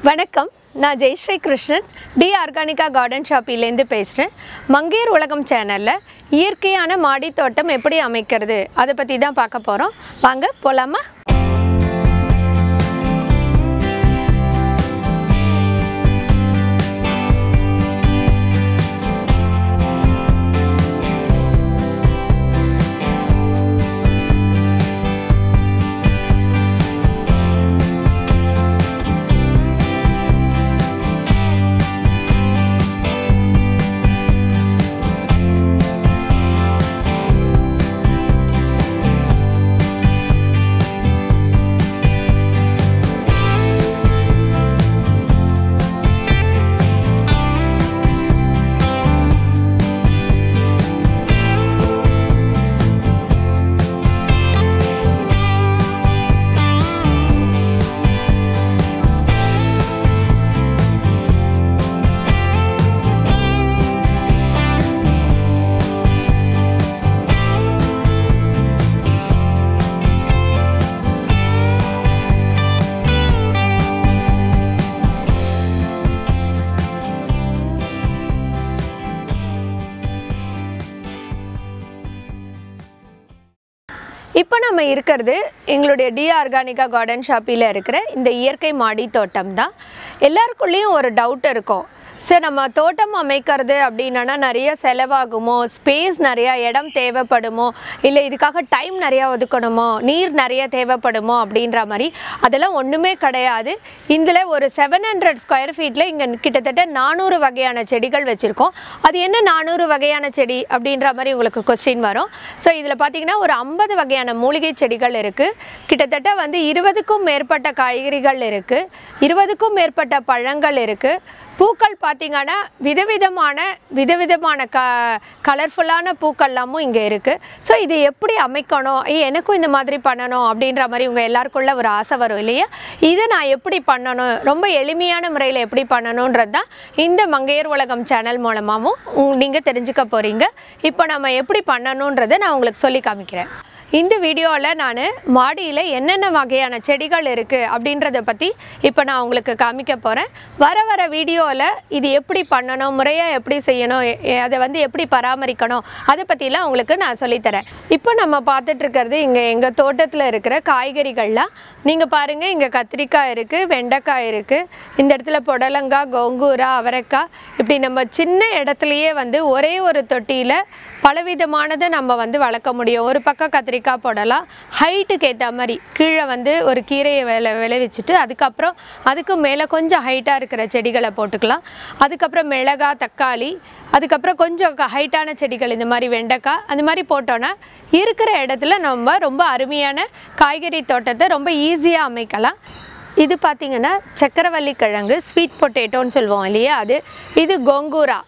வணக்கம், நான் Jayashree Krishnan D Organica garden ஷாப்பிலேருந்து பேசுகிறேன். மங்கையர் உலகம் சேனலில் இயற்கையான மாடி தோட்டம் எப்படி அமைக்கிறது அதை பற்றி தான் பார்க்க போகிறோம். வாங்க போகலாமா? இப்போ நம்ம இருக்கிறது எங்களுடைய டி ஆர்கானிகா கார்டன் ஷாப்பில் இருக்கிற இந்த இயற்கை மாடி தோட்டம் தான். எல்லாருக்குள்ளேயும் ஒரு டவுட் இருக்கும், சார் நம்ம தோட்டம் அமைக்கிறது அப்படின்னா நிறைய செலவாகுமோ, ஸ்பேஸ் நிறையா இடம் தேவைப்படுமோ, இல்லை இதுக்காக டைம் நிறையா ஒதுக்கணுமோ, நீர் நிறைய தேவைப்படுமோ அப்படின்ற மாதிரி. அதெல்லாம் ஒன்றுமே கிடையாது. இதில் ஒரு 700 ஸ்கொயர் ஃபீட்டில் இங்கே கிட்டத்தட்ட 400 வகையான செடிகள் வச்சுருக்கோம். அது என்ன 400 வகையான செடி அப்படின்ற மாதிரி உங்களுக்கு கொஸ்டின் வரும். ஸோ இதில் பார்த்திங்கன்னா ஒரு 50 வகையான மூலிகை செடிகள் இருக்குது. கிட்டத்தட்ட 20க்கும் மேற்பட்ட காய்கறிகள் இருக்குது, 20க்கும் மேற்பட்ட பழங்கள் இருக்குது. பூக்கள் பார்த்திங்கன்னா விதவிதமான கலர்ஃபுல்லான பூக்கள்லாமும் இங்கே இருக்குது. ஸோ இது எப்படி அமைக்கணும், எனக்கும் இந்த மாதிரி பண்ணணும் அப்படின்ற மாதிரி உங்கள் எல்லாருக்குள்ள ஒரு ஆசை வரும் இல்லையா? இதை நான் எப்படி பண்ணணும், ரொம்ப எளிமையான முறையில் எப்படி பண்ணணுன்றது தான் இந்த மங்கையர் உலகம் சேனல் மூலமாகவும் நீங்கள் தெரிஞ்சுக்க போகிறீங்க. இப்போ நம்ம எப்படி பண்ணணுன்றதை நான் உங்களுக்கு சொல்லி காமிக்கிறேன். இந்த வீடியோவில் நான் மாடியில் என்னென்ன வகையான செடிகள் இருக்குது அப்படின்றத பற்றி இப்போ நான் உங்களுக்கு காமிக்க போகிறேன். வர வீடியோவில் இது எப்படி பண்ணணும், முறையாக எப்படி செய்யணும், அதை எப்படி பராமரிக்கணும், அதை பற்றிலாம் உங்களுக்கு நான் சொல்லித்தரேன். இப்போ நம்ம பார்த்துட்ருக்கிறது இங்கே எங்கள் தோட்டத்தில் இருக்கிற காய்கறிகள்லாம். நீங்கள் பாருங்கள், இங்கே கத்திரிக்காய் இருக்குது, வெண்டைக்காய் இருக்குது, இந்த இடத்துல புடலங்காய், கோங்கூரா, அவரைக்காய், இப்படி நம்ம சின்ன இடத்துலையே ஒரே ஒரு தொட்டியில் பலவிதமானதை நம்ம வளர்க்க முடியும். ஒரு பக்கம் கத்திரிக்காய் போடலாம், ஹைட்டுக்கு ஏற்ற மாதிரி கீழே ஒரு கீரையை விளைவிச்சிட்டு அதுக்கு மேலே கொஞ்சம் ஹைட்டாக இருக்கிற செடிகளை போட்டுக்கலாம். அதுக்கப்புறம் மிளகாய், தக்காளி, அதுக்கப்புறம் கொஞ்சம் ஹைட்டான செடிகள் இந்த மாதிரி வெண்டைக்காய், அந்த மாதிரி போட்டோன்னா இருக்கிற இடத்துல நம்ம ரொம்ப அருமையான காய்கறி தோட்டத்தை ரொம்ப ஈஸியாக அமைக்கலாம். இது பார்த்திங்கன்னா சக்கரவள்ளி கிழங்கு, ஸ்வீட் பொட்டேட்டோன்னு சொல்லுவோம் இல்லையா, இது கோங்கூரா.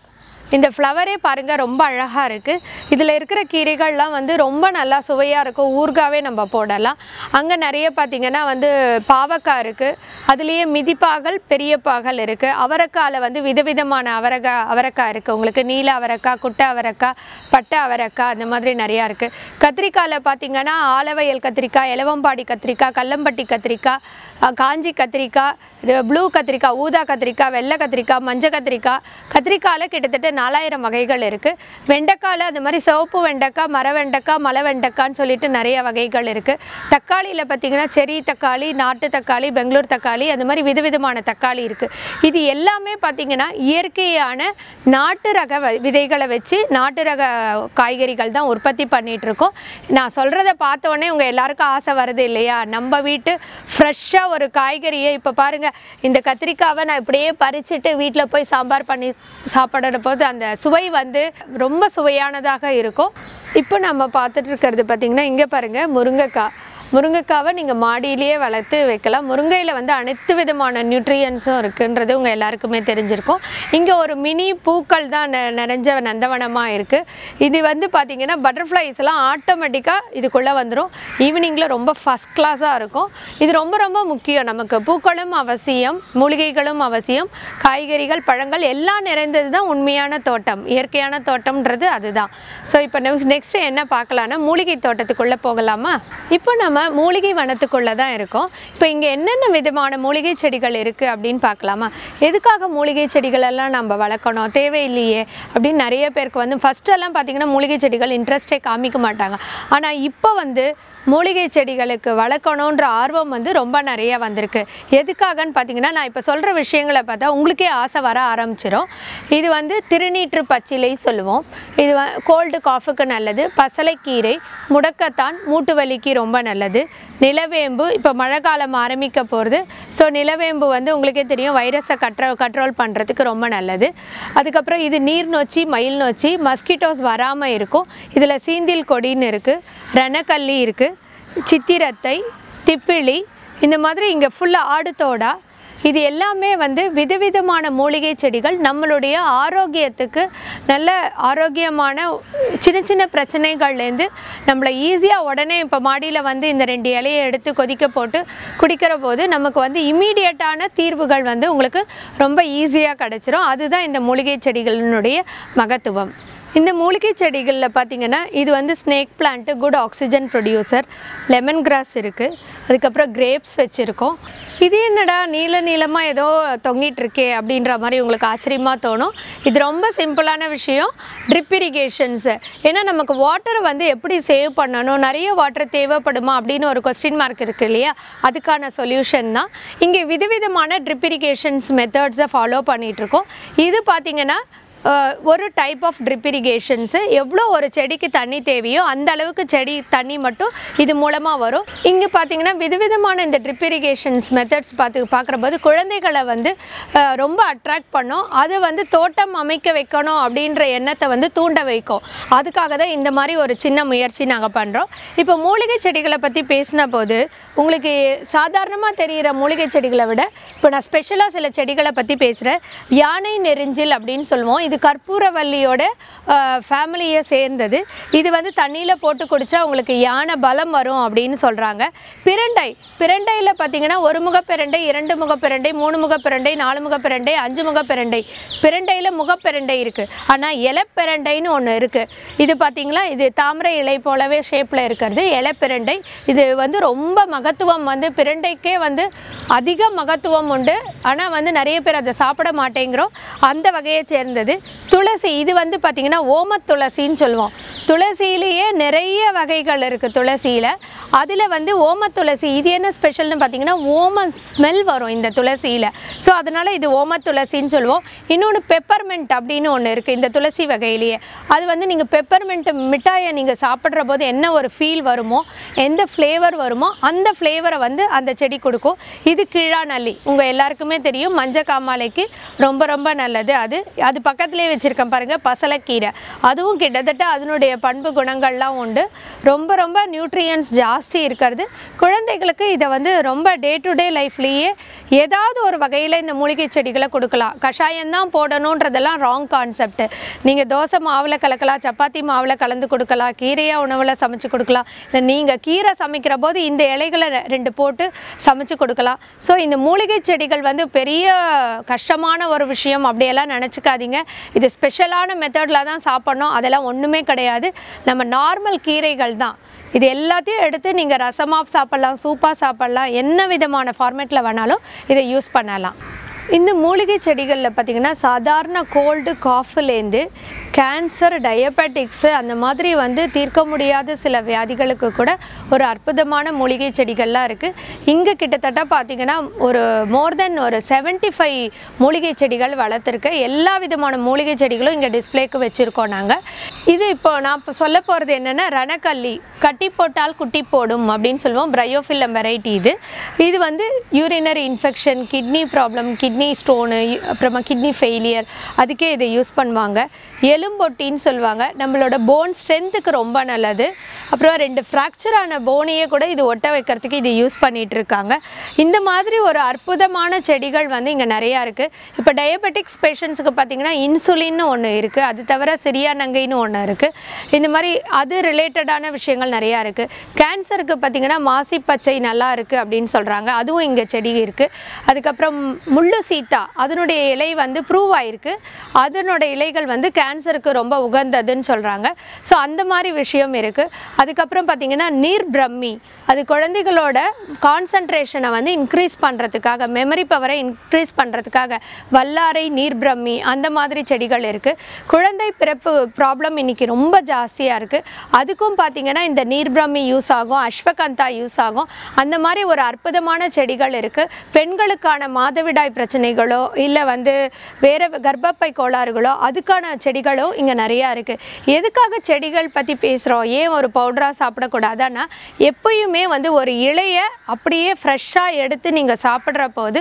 இந்த ஃப்ளவரே பாருங்கள், ரொம்ப அழகாக இருக்குது. இதில் இருக்கிற கீரைகள்லாம் ரொம்ப நல்லா சுவையாக இருக்கும். ஊறுகாவே நம்ம போடலாம். அங்கே நிறைய பார்த்திங்கன்னா பாவக்காய் இருக்குது, அதுலேயே மிதிப்பாகல், பெரிய பாகல் இருக்குது. அவரைக்காயில் விதவிதமான அவரைக்காய் இருக்குது. உங்களுக்கு நீல அவரைக்காய், குட்டை அவரைக்காய், பட்டை அவரைக்காய், அந்த மாதிரி நிறையா இருக்குது. கத்திரிக்காயில் பார்த்திங்கன்னா ஆலவயல் கத்திரிக்காய், எலவம்பாடி கத்திரிக்காய், கல்லம்பட்டி கத்திரிக்காய், காஞ்சி கத்திரிக்காய், ப்ளூ கத்திரிக்காய், ஊதா கத்திரிக்காய், வெள்ளை கத்திரிக்காய், மஞ்சள் கத்திரிக்காய். கத்திரிக்காயில் கிட்டத்தட்ட 4000 வகைகள் இருக்குது. வெண்டைக்காயில் அது மாதிரி சிவப்பு வெண்டைக்காய், மர வெண்டைக்காய், மலை வெண்டைக்கான்னு சொல்லிட்டு நிறைய வகைகள் இருக்குது. தக்காளியில் பார்த்திங்கன்னா செரி தக்காளி, நாட்டு தக்காளி, பெங்களூர் தக்காளி, அது மாதிரி விதவிதமான தக்காளி இருக்குது. இது எல்லாமே பார்த்திங்கன்னா இயற்கையான நாட்டு ரக விதைகளை வச்சு நாட்டு ரக காய்கறிகள் தான் உற்பத்தி பண்ணிகிட்ருக்கோம். நான் சொல்கிறத பார்த்தோன்னே உங்கள் எல்லாருக்கும் ஆசை வருது இல்லையா? நம்ம வீட்டு ஃப்ரெஷ்ஷாக ஒரு காய்கறியை இப்போ பாருங்கள், இந்த கத்திரிக்காவை நான் இப்படியே பறிச்சுட்டு வீட்டில் போய் சாம்பார் பண்ணி சாப்பிடுற போது அந்த சுவை ரொம்ப சுவையானதாக இருக்கும். இப்போ நம்ம பார்த்துட்டு இருக்கிறது பார்த்திங்கன்னா, இங்கே பாருங்கள், முருங்கைக்காவை நீங்கள் மாடியிலேயே வளர்த்து வைக்கலாம். முருங்கையில் அனைத்து விதமான நியூட்ரியன்ஸும் இருக்குன்றது உங்கள் எல்லாருக்குமே தெரிஞ்சிருக்கும். இங்கே ஒரு மினி பூக்கள் தான் நிறைஞ்ச நந்தவனமாக இருக்குது. இது பார்த்திங்கன்னா பட்டர்ஃப்ளைஸ்லாம் ஆட்டோமேட்டிக்காக இதுக்குள்ளே வந்துடும். ஈவினிங்கில் ரொம்ப ஃபஸ்ட் கிளாஸாக இருக்கும். இது ரொம்ப ரொம்ப முக்கியம். நமக்கு பூக்களும் அவசியம், மூலிகைகளும் அவசியம், காய்கறிகள், பழங்கள் எல்லாம் நிறைந்தது தான் உண்மையான தோட்டம், இயற்கையான தோட்டம்ன்றது அதுதான். ஸோ இப்போ நெக்ஸ்ட்டு என்ன பார்க்கலான்னா, மூலிகை தோட்டத்துக்குள்ளே போகலாமா? இப்போ நம்ம நம்ம மூலிகை வனத்துக்குள்ளே தான் இருக்கோம். இப்போ இங்கே என்னென்ன விதமான மூலிகை செடிகள் இருக்குது அப்படின்னு பார்க்கலாமா? எதுக்காக மூலிகை செடிகளெல்லாம் நம்ம வளர்க்கணும், தேவையில்லையே அப்படின்னு நிறைய பேருக்கு வந்து ஃபஸ்ட்டெல்லாம் பார்த்திங்கன்னா மூலிகை செடிகள் இன்ட்ரெஸ்டே காமிக்க மாட்டாங்க. ஆனால் இப்போ வந்து மூலிகை செடிகளுக்கு வளர்க்கணுன்ற ஆர்வம் வந்து ரொம்ப நிறைய வந்திருக்கு. எதுக்காகன்னு பார்த்தீங்கன்னா, நான் இப்போ சொல்கிற விஷயங்களை பார்த்தா உங்களுக்கே ஆசை வர ஆரம்பிச்சிடும். இது வந்து திருநீற்று பச்சிலை சொல்லுவோம். இது கோல்டு காஃபுக்கு நல்லது. பசலைக்கீரை, முடக்கத்தான் மூட்டு வலிக்கு ரொம்ப நல்லது. நிலவேம்பு, இப்போ மழை காலம் ஆரம்பிக்க போகிறது. ஸோ நிலவேம்பு வந்து உங்களுக்கே தெரியும், வைரஸை கண்ட்ரோல் பண்ணுறதுக்கு ரொம்ப நல்லது. அதுக்கப்புறம் இது நீர் நொச்சி, மயில் நொச்சி, மஸ்கிட்டோஸ் வராமல் இருக்கும். இதில் சீந்தில் கொடின்னு இருக்குது, ரணக்கல்லி இருக்குது, சித்திரத்தை, திப்பிலி, இந்த மாதிரி இங்கே ஃபுல்லாக ஆடுதோடா, இது எல்லாமே வந்து விதவிதமான மூலிகை செடிகள் நம்மளுடைய ஆரோக்கியத்துக்கு நல்ல ஆரோக்கியமான சின்ன சின்ன பிரச்சனைகள்லேருந்து நம்மளை ஈஸியாக உடனே இப்போ மாடியில் வந்து இந்த 2 இலையை எடுத்து கொதிக்க போட்டு குடிக்கிற போது நமக்கு வந்து இம்மீடியட்டான தீர்வுகள் வந்து உங்களுக்கு ரொம்ப ஈஸியாக கிடச்சிரும். அதுதான் இந்த மூலிகை செடிகளினுடைய மகத்துவம். இந்த மூலிகை செடிகளில் பார்த்திங்கன்னா இது வந்து snake plant, good oxygen producer, lemon grass இருக்குது, அதுக்கப்புறம் கிரேப்ஸ் வச்சுருக்கோம். இது என்னடா நீளமாக ஏதோ தொங்கிட்டுருக்கே அப்படின்ற மாதிரி உங்களுக்கு ஆச்சரியமாக தோணும். இது ரொம்ப சிம்பிளான விஷயம், ட்ரிப் இரிகேஷன்ஸு. ஏன்னா நமக்கு வாட்டரை வந்து எப்படி சேவ் பண்ணணும், நிறைய வாட்டர் தேவைப்படுமா அப்படின்னு ஒரு கொஸ்டின் மார்க் இருக்குது இல்லையா, அதுக்கான சொல்யூஷன் தான். இங்கே விதவிதமான ட்ரிப் இரிகேஷன்ஸ் மெத்தட்ஸை ஃபாலோ பண்ணிகிட்ருக்கோம். இது பார்த்திங்கன்னா ஒரு டைப் ஆஃப் ட்ரிப் இரிகேஷன்ஸு. எவ்வளோ ஒரு செடிக்கு தண்ணி தேவையோ அந்த அளவுக்கு செடி தண்ணி மட்டும் இது மூலமாக வரும். இங்கே பார்த்திங்கன்னா விதவிதமான இந்த ட்ரிப் இரிகேஷன்ஸ் மெத்தட்ஸ் பார்க்குற போது குழந்தைகளை வந்து ரொம்ப அட்ராக்ட் பண்ணும். அது வந்து தோட்டம் அமைக்க வைக்கணும் அப்படின்ற எண்ணத்தை வந்து தூண்ட வைக்கும். அதுக்காக தான் இந்த மாதிரி ஒரு சின்ன முயற்சி நாங்கள் பண்ணுறோம். இப்போ மூலிகை செடிகளை பற்றி பேசின போது உங்களுக்கு சாதாரணமாக தெரிகிற மூலிகை செடிகளை விட இப்போ நான் ஸ்பெஷலாக சில செடிகளை பற்றி பேசுகிறேன். யானை நெருஞ்சில் அப்படின்னு சொல்லுவோம். இது கற்பூரவல்லியோட ஃபேமிலியை சேர்ந்தது. இது வந்து தண்ணியில் போட்டு குடித்தா உங்களுக்கு யானை பலம் வரும் அப்படின்னு சொல்கிறாங்க. பிரண்டையில் பார்த்தீங்கன்னா 1 முகப்பிரண்டை, 2 முகப்பிரண்டை, 3 முகப்பிரண்டை, 4 முகப்பிரண்டை, 5 முகப்பிரண்டை. பிரண்டையில் முகப்பிரண்டை இருக்குது. ஆனால் இலைப்பிரண்டைன்னு ஒன்று இருக்குது. இது பார்த்திங்களா, இது தாமரை இலை போலவே ஷேப்பில் இருக்கிறது இலைப்பிரண்டை. இது வந்து ரொம்ப மகத்துவம், வந்து பிரண்டைக்கே வந்து அதிக மகத்துவம் உண்டு. ஆனால் வந்து நிறைய பேர் அதை சாப்பிட மாட்டேங்கிறோம். அந்த வகையை சேர்ந்தது. துளசி, இது வந்து பார்த்திங்கன்னா ஓம துளசின்னு சொல்லுவோம். துளசியிலேயே நிறைய வகைகள் இருக்குது துளசியில். அதில் வந்து ஓம துளசி இது என்ன ஸ்பெஷல்னு பார்த்திங்கன்னா ஓம ஸ்மெல் வரும் இந்த துளசியில். ஸோ அதனால் இது ஓம துளசின்னு சொல்லுவோம். இன்னொன்று பெப்பர்மெண்ட் அப்படின்னு ஒன்று இருக்குது இந்த துளசி வகையிலேயே. அது வந்து நீங்கள் பெப்பர்மெண்ட் மிட்டாயை நீங்கள் சாப்பிட்ற போது என்ன ஒரு ஃபீல் வருமோ, எந்த ஃப்ளேவர் வருமோ அந்த ஃப்ளேவரை வந்து அந்த செடி கொடுக்கும். இது கிழாநல்லி, உங்கள் எல்லாருக்குமே தெரியும், மஞ்சள் காமாலைக்கு ரொம்ப ரொம்ப நல்லது. அது பக்கத்துலேயே வச்சுருக்கேன் பாருங்கள், பசலைக்கீரை. அதுவும் கிட்டத்தட்ட அதனுடைய பண்பு குணங்கள்லாம் உண்டு. ரொம்ப ரொம்ப நியூட்ரியன்ஸ் ஜாஸ்தி இருக்கிறது. குழந்தைகளுக்கு இதை வந்து ரொம்ப டே டு டே லைஃப்லேயே ஏதாவது ஒரு வகையில் இந்த மூலிகை செடிகளை கொடுக்கலாம். கஷாயம்தான் போடணுன்றதெல்லாம் ராங் கான்செப்ட். நீங்கள் தோசை மாவில் கலக்கலாம், சப்பாத்தி மாவில் கலந்து கொடுக்கலாம், கீரையாக உணவில் சமைச்சு கொடுக்கலாம். இல்லை நீங்கள் கீரை சமைக்கிற போது இந்த இலைகளை 2 போட்டு சமைச்சு கொடுக்கலாம். ஸோ இந்த மூலிகை செடிகள் வந்து பெரிய கஷ்டமான ஒரு விஷயம் அப்படியெல்லாம் நினச்சிக்காதீங்க. இது ஸ்பெஷலான மெத்தடில் தான் சாப்பிட்ணும், அதெல்லாம் ஒன்றுமே கிடையாது. நம்ம நார்மல் கீரைகள் தான். இது எல்லாத்தையும் எடுத்து நீங்கள் ரசமாக சாப்பிட்லாம், சூப்பாக சாப்பிட்லாம், என்ன விதமான ஃபார்மேட்டில் வேணாலும் இதை யூஸ் பண்ணலாம். இந்த மூலிகை செடிகளில் பார்த்திங்கன்னா சாதாரண கோல்டு காஃப்லேருந்து கேன்சர், டயபெட்டிக்ஸு அந்த மாதிரி வந்து தீர்க்க முடியாத சில வியாதிகளுக்கு கூட ஒரு அற்புதமான மூலிகை செடிகள்லாம் இருக்குது. இங்கே கிட்டத்தட்ட பார்த்திங்கன்னா ஒரு மோர் தென் ஒரு 75 மூலிகை செடிகள் வளர்த்துருக்கு. எல்லா விதமான மூலிகை செடிகளும் இங்கே டிஸ்பிளேக்கு வச்சுருக்கோம் நாங்கள். இது இப்போ நான் இப்போ சொல்ல போகிறது என்னென்னா, ரணக்கல்லி, கட்டி போட்டால் குட்டி போடும் அப்படின்னு சொல்லுவோம். Bryophyllum variety. இது வந்து urinary infection, kidney problem, kidney stone, அப்புறமா கிட்னி ஃபெயிலியர், அதுக்கே இதை யூஸ் பண்ணுவாங்க. எலும்பொட்டின்னு சொல்லுவாங்க, நம்மளோட போன் ஸ்ட்ரென்த்துக்கு ரொம்ப நல்லது. அப்புறம் 2 ஃப்ராக்சரான போனையே கூட இது ஒட்ட வைக்கிறதுக்கு இது யூஸ் பண்ணிகிட்டு இருக்காங்க. இந்த மாதிரி ஒரு அற்புதமான செடிகள் வந்து இங்கே நிறையா இருக்குது. இப்போ டயபெட்டிக்ஸ் பேஷண்ட்ஸுக்கு பார்த்திங்கன்னா இன்சுலின்னு ஒன்று இருக்குது. அது தவிர சிரியானங்கைன்னு ஒன்று இருக்குது. இந்த மாதிரி அது ரிலேட்டடான விஷயங்கள் நிறையா இருக்குது. கேன்சருக்கு பார்த்திங்கன்னா மாசி பச்சை நல்லா இருக்குது அப்படின்னு சொல்கிறாங்க, அதுவும் இங்கே செடி இருக்குது. அதுக்கப்புறம் முள்ளு சீத்தா, அதனுடைய இலை வந்து ப்ரூவ் ஆகிருக்கு. அதனுடைய இலைகள் வந்து கேன்சர் கேன்சருக்கு ரொம்ப உகந்ததுன்னு சொல்கிறாங்க. ஸோ அந்த மாதிரி விஷயம் இருக்குது. அதுக்கப்புறம் பார்த்திங்கன்னா நீர் பிரம்மி, அது குழந்தைகளோட கான்சன்ட்ரேஷனை வந்து இன்க்ரீஸ் பண்ணுறதுக்காக, மெமரி பவரை இன்க்ரீஸ் பண்ணுறதுக்காக வல்லாரை, நீர் பிரம்மி அந்த மாதிரி செடிகள் இருக்குது. குழந்தை பிறப்பு ப்ராப்ளம் இன்றைக்கி ரொம்ப ஜாஸ்தியாக இருக்குது. அதுக்கும் பார்த்திங்கன்னா இந்த நீர் பிரம்மி யூஸ் ஆகும், அஸ்வகந்தா யூஸ் ஆகும். அந்த மாதிரி ஒரு அற்புதமான செடிகள் இருக்குது. பெண்களுக்கான மாதவிடாய் பிரச்சனைகளோ இல்லை வந்து வேறு கர்ப்பப்பை கோளாறுகளோ அதுக்கான செடிகளோ இங்கே நிறையா இருக்குது. எதுக்காக செடிகள் பற்றி பேசுகிறோம், ஏன் ஒரு பவுடராக சாப்பிடக்கூடாதுன்னா, எப்பயுமே வந்து ஒரு இலைய அப்படியே ஃப்ரெஷ்ஷாக எடுத்து நீங்கள் சாப்பிட்ற போது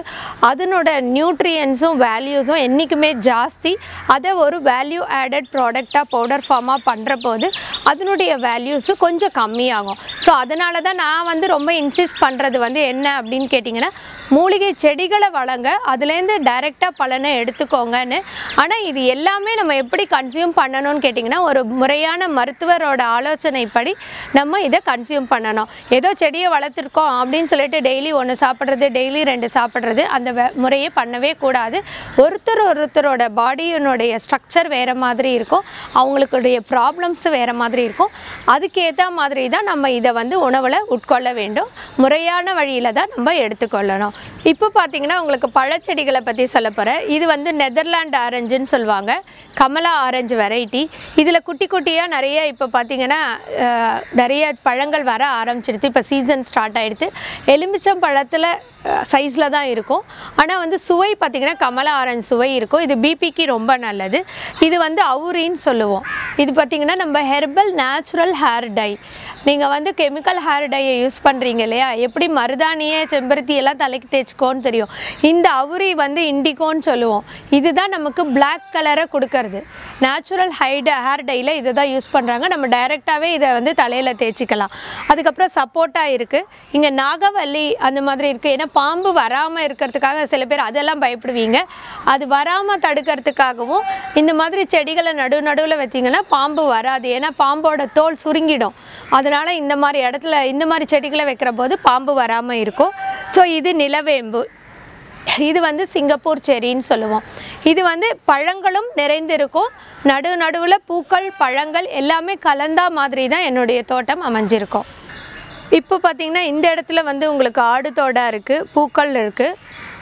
அதனோட நியூட்ரியன்ஸும் வேல்யூஸும் என்றைக்குமே ஜாஸ்தி. அதை ஒரு வேல்யூ ஆடட் ப்ராடக்டாக பவுடர் ஃபார்மாக பண்ணுற போது அதனுடைய வேல்யூஸும் கொஞ்சம் கம்மியாகும். ஸோ அதனால தான் நான் வந்து ரொம்ப இன்சிஸ்ட் பண்ணுறது வந்து என்ன அப்படின்னு கேட்டிங்கன்னா, மூலிகை செடிகளை வளங்க, அதுலேருந்து டைரெக்டாக பலனை எடுத்துக்கோங்கன்னு. ஆனால் இது எல்லாமே நம்ம எப்படி கன்சியூம் பண்ணணும்னு கேட்டிங்கன்னா, ஒரு முறையான மருத்துவரோட ஆலோசனைப்படி நம்ம இதை கன்சியூம் பண்ணணும். ஏதோ செடியை வளர்த்துருக்கோம் அப்படின்னு சொல்லிட்டு டெய்லி 1 சாப்பிட்றது, டெய்லி 2 சாப்பிட்றது, அந்த முறையே பண்ணவே கூடாது. ஒருத்தரோட பாடியினுடைய ஸ்ட்ரக்சர் வேறு மாதிரி இருக்கும், அவங்களுடைய ப்ராப்ளம்ஸ் வேறு மாதிரி இருக்கும். அதுக்கேற்ற மாதிரி தான் நம்ம இதை வந்து உணவில் உட்கொள்ள வேண்டும். முறையான வழியில் தான் நம்ம எடுத்துக்கொள்ளணும். இப்போ பார்த்தீங்கன்னா உங்களுக்கு பழச்செடிகளை பற்றி சொல்ல போகிறேன். இது வந்து நெதர்லாண்ட் ஆரஞ்சுன்னு சொல்லுவாங்க, கமலா ஆரஞ்சு வெரைட்டி. இதில் குட்டி குட்டியாக நிறைய இப்போ பார்த்திங்கன்னா நிறைய பழங்கள் வர ஆரம்பிச்சிடுது. இப்போ சீசன் ஸ்டார்ட் ஆகிடுது. எலுமிச்சம் பழத்தில் சைஸில் தான் இருக்கும். ஆனால் வந்து சுவை பார்த்திங்கன்னா கமலா ஆரஞ்சு சுவை இருக்கும். இது பிபிக்கு ரொம்ப நல்லது. இது வந்து அவுரின்னு சொல்லுவோம். இது பார்த்திங்கன்னா நம்ம ஹெர்பல் நேச்சுரல் ஹேர் டை. நீங்கள் வந்து கெமிக்கல் ஹேர் டையை யூஸ் பண்ணுறீங்க இல்லையா, எப்படி மருதாணியை செம்பருத்தி எல்லாம் தலைக்கு தேய்ச்சிக்கோன்னு தெரியும், இந்த அவுரி வந்து இண்டிகோன்னு சொல்லுவோம். இதுதான் நமக்கு பிளாக் கலரை கொடுக்கறது. நேச்சுரல் ஹேர் டையில் இதை தான் யூஸ் பண்ணுறாங்க. நம்ம டைரெக்டாகவே இதை வந்து தலையில் தேய்ச்சிக்கலாம். அதுக்கப்புறம் சப்போட்டா இருக்குது. இங்கே நாகவல்லி அந்த மாதிரி இருக்குது. ஏன்னா பாம்பு வராமல் இருக்கிறதுக்காக சில பேர் அதெல்லாம் பயப்படுவீங்க. அது வராமல் தடுக்கிறதுக்காகவும் இந்த மாதிரி செடிகளை நடுவில் வைத்திங்கன்னா பாம்பு வராது. ஏன்னா பாம்போட தோல் சுருங்கிடும். அதனால் இந்த மாதிரி இடத்துல இந்த மாதிரி செடிகளை வைக்கிற போது பாம்பு வராமல் இருக்கும். ஸோ இது நிலவேம்பு. இது வந்து சிங்கப்பூர் செரின்னு சொல்லுவோம். இது வந்து பழங்களும் நிறைந்திருக்கும். நடுவில் பூக்கள், பழங்கள் எல்லாமே கலந்தா மாதிரி தான் என்னுடைய தோட்டம் அமைஞ்சிருக்கும். இப்போ பார்த்திங்கன்னா இந்த இடத்துல வந்து உங்களுக்கு ஆடு தோடா இருக்குது, பூக்கள் இருக்குது.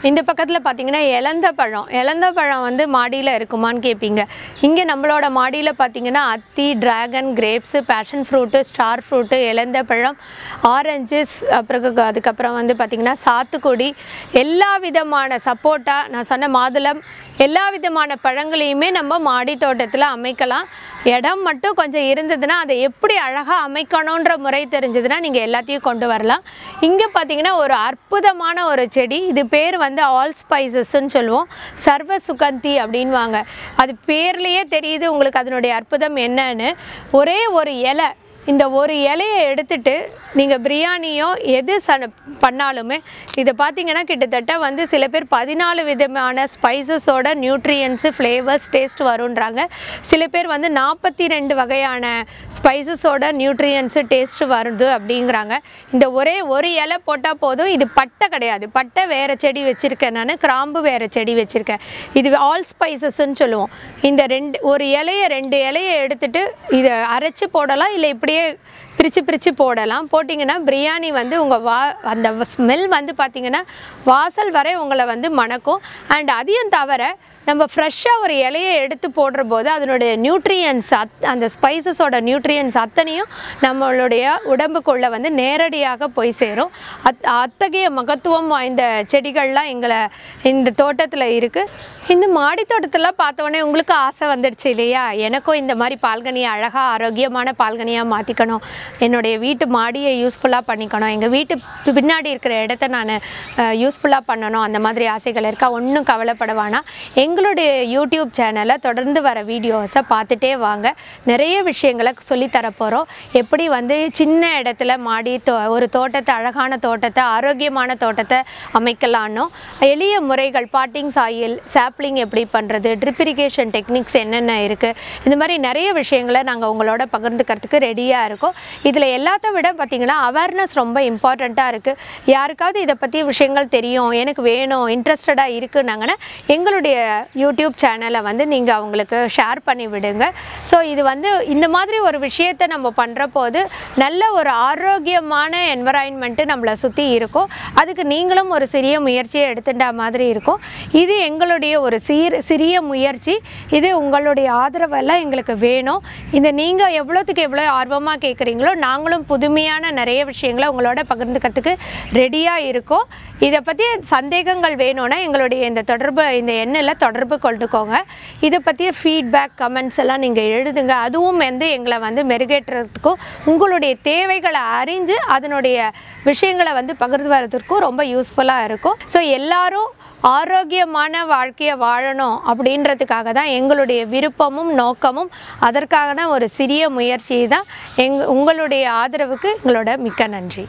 இந்த பக்கத்தில் பார்த்திங்கன்னா இலந்த பழம் வந்து மாடியில் இருக்குமான்னு கேட்பீங்க. இங்கே நம்மளோட மாடியில் பார்த்திங்கன்னா அத்தி, dragon, grapes, passion fruit, star fruit, இலந்த பழம், ஆரஞ்சஸ், அதுக்கப்புறம் வந்து பார்த்திங்கன்னா சாத்துக்குடி, எல்லா விதமான சப்போட்டா, நான் சொன்ன மாதுளம், எல்லா விதமான பழங்களையுமே நம்ம மாடி தோட்டத்தில் அமைக்கலாம். இடம் மட்டும் கொஞ்சம் இருந்ததுன்னா அதை எப்படி அழகாக அமைக்கணுன்ற முறை தெரிஞ்சதுன்னா நீங்கள் எல்லாத்தையும் கொண்டு வரலாம். இங்கே பார்த்தீங்கன்னா ஒரு அற்புதமான ஒரு செடி. இது பேர் வந்து ஆல் ஸ்பைசஸ்ன்னு சொல்லுவோம், சர்வ சுகந்தி அப்படின்வாங்க. அது பேர்லேயே தெரியுது உங்களுக்கு அதனுடைய அற்புதம் என்னன்னு. ஒரே ஒரு இலை, இந்த ஒரு இலையை எடுத்துட்டு நீங்கள் பிரியாணியோ எது பண்ணாலுமே இதை பார்த்தீங்கன்னா கிட்டத்தட்ட வந்து சில பேர் 14 விதமான ஸ்பைசஸோட நியூட்ரியன்ஸு, ஃப்ளேவர்ஸ், டேஸ்ட் வருன்றாங்க. சில பேர் வந்து 42 வகையான ஸ்பைசஸோட நியூட்ரியன்ஸு, டேஸ்ட்டு வருது அப்படிங்கிறாங்க. இந்த ஒரே ஒரு இலை போட்டால் போதும். இது பட்டை கிடையாது, பட்டை வேறு செடி வச்சுருக்கேன் நான், கிராம்பு வேறு செடி வச்சுருக்கேன். இது ஆல் ஸ்பைசஸ்ன்னு சொல்லுவோம். இந்த ஒரு இலையை 2 இலையை எடுத்துகிட்டு இதை அரைச்சி போடலாம், இல்லை இப்படியே பிரித்து போடலாம். போட்டிங்கன்னா பிரியாணி வந்து உங்கள் அந்த ஸ்மெல் வந்து பார்த்திங்கன்னா வாசல் வரை உங்களை வந்து மணக்கும். அண்ட் அதையும் தவிர நம்ம ஃப்ரெஷ்ஷாக ஒரு இலையை எடுத்து போடுற போது அதனுடைய நியூட்ரியன்ஸ், அந்த ஸ்பைசஸோட நியூட்ரியன்ஸ் அத்தனையும் நம்மளுடைய உடம்புக்குள்ளே வந்து நேரடியாக போய் சேரும். அத்தகைய மகத்துவம் வாய்ந்த செடிகள்லாம் இந்த தோட்டத்தில் இருக்குது. இந்த மாடி தோட்டத்தில் பார்த்தோன்னே உங்களுக்கு ஆசை வந்துடுச்சு இல்லையா, எனக்கும் இந்த மாதிரி பால்கனியை அழகாக ஆரோக்கியமான பால்கனியாக மாற்றிக்கணும், என்னுடைய வீட்டு மாடியை யூஸ்ஃபுல்லாக பண்ணிக்கணும், எங்கள் வீட்டு பின்னாடி இருக்கிற இடத்த நான் யூஸ்ஃபுல்லாக பண்ணணும், அந்த மாதிரி ஆசைகள் இருக்கா. ஒன்றும் கவலைப்படவானா, எங்களுடைய யூடியூப் சேனலை தொடர்ந்து வர வீடியோஸை பார்த்துட்டே வாங்க. நிறைய விஷயங்களை சொல்லித்தர போகிறோம். எப்படி வந்து சின்ன இடத்துல மாடி ஒரு தோட்டத்தை, அழகான தோட்டத்தை, ஆரோக்கியமான தோட்டத்தை அமைக்கலான்னு எளிய முறைகள், பாட்டிங் சாயில், சாப்ளிங் எப்படி பண்ணுறது, ட்ரிப் இரிகேஷன் டெக்னிக்ஸ் என்னென்ன இருக்குது, இந்த மாதிரி நிறைய விஷயங்களை நாங்கள் உங்களோட பகிர்ந்துக்கிறதுக்கு ரெடியாக இருக்கோம். இதில் எல்லாத்த விட பார்த்திங்கன்னா அவேர்னஸ் ரொம்ப இம்பார்ட்டண்ட்டாக இருக்குது. யாருக்காவது இதை பற்றி விஷயங்கள் தெரியும், எனக்கு வேணும், இன்ட்ரெஸ்டடாக இருக்குன்னாங்கன்னா எங்களுடைய யூடியூப் சேனலை வந்து நீங்கள் அவங்களுக்கு ஷேர் பண்ணி விடுங்க. ஸோ இது வந்து இந்த மாதிரி ஒரு விஷயத்தை நம்ம பண்ணுற போது நல்ல ஒரு ஆரோக்கியமான என்வரான்மெண்ட்டு நம்மளை சுற்றி இருக்கும். அதுக்கு நீங்களும் ஒரு சிறிய முயற்சியை எடுத்துட்டா மாதிரி இருக்கும். இது எங்களுடைய ஒரு சிறிய முயற்சி. இது உங்களுடைய ஆதரவெல்லாம் எங்களுக்கு வேணும். இந்த நீங்கள் எவ்வளோத்துக்கு எவ்வளோ ஆர்வமாக கேட்குறீங்களோ நாங்களும் புதுமையான நிறைய விஷயங்களை உங்களோட பகிர்ந்துக்கிறதுக்கு ரெடியாக இருக்கோம். இதை பற்றி சந்தேகங்கள் வேணும்னா எங்களுடைய இந்த எண்ணில் தொடர்பு கொண்டுக்கோங்க. இதை பற்றிய ஃபீட்பேக் கமெண்ட்ஸ் எல்லாம் நீங்கள் எழுதுங்க. அதுவும் வந்து எங்களை வந்து மெருகேற்றுறதுக்கும் உங்களுடைய தேவைகளை அறிஞ்சு அதனுடைய விஷயங்களை வந்து பகிர்ந்து வர்றதுக்கும் ரொம்ப யூஸ்ஃபுல்லாக இருக்கும். ஸோ எல்லாரும் ஆரோக்கியமான வாழ்க்கையை வாழணும் அப்படின்றதுக்காக தான் எங்களுடைய விருப்பமும் நோக்கமும். அதற்கான ஒரு சிறிய முயற்சி தான். உங்களுடைய ஆதரவுக்கு எங்களோட மிக்க நன்றி.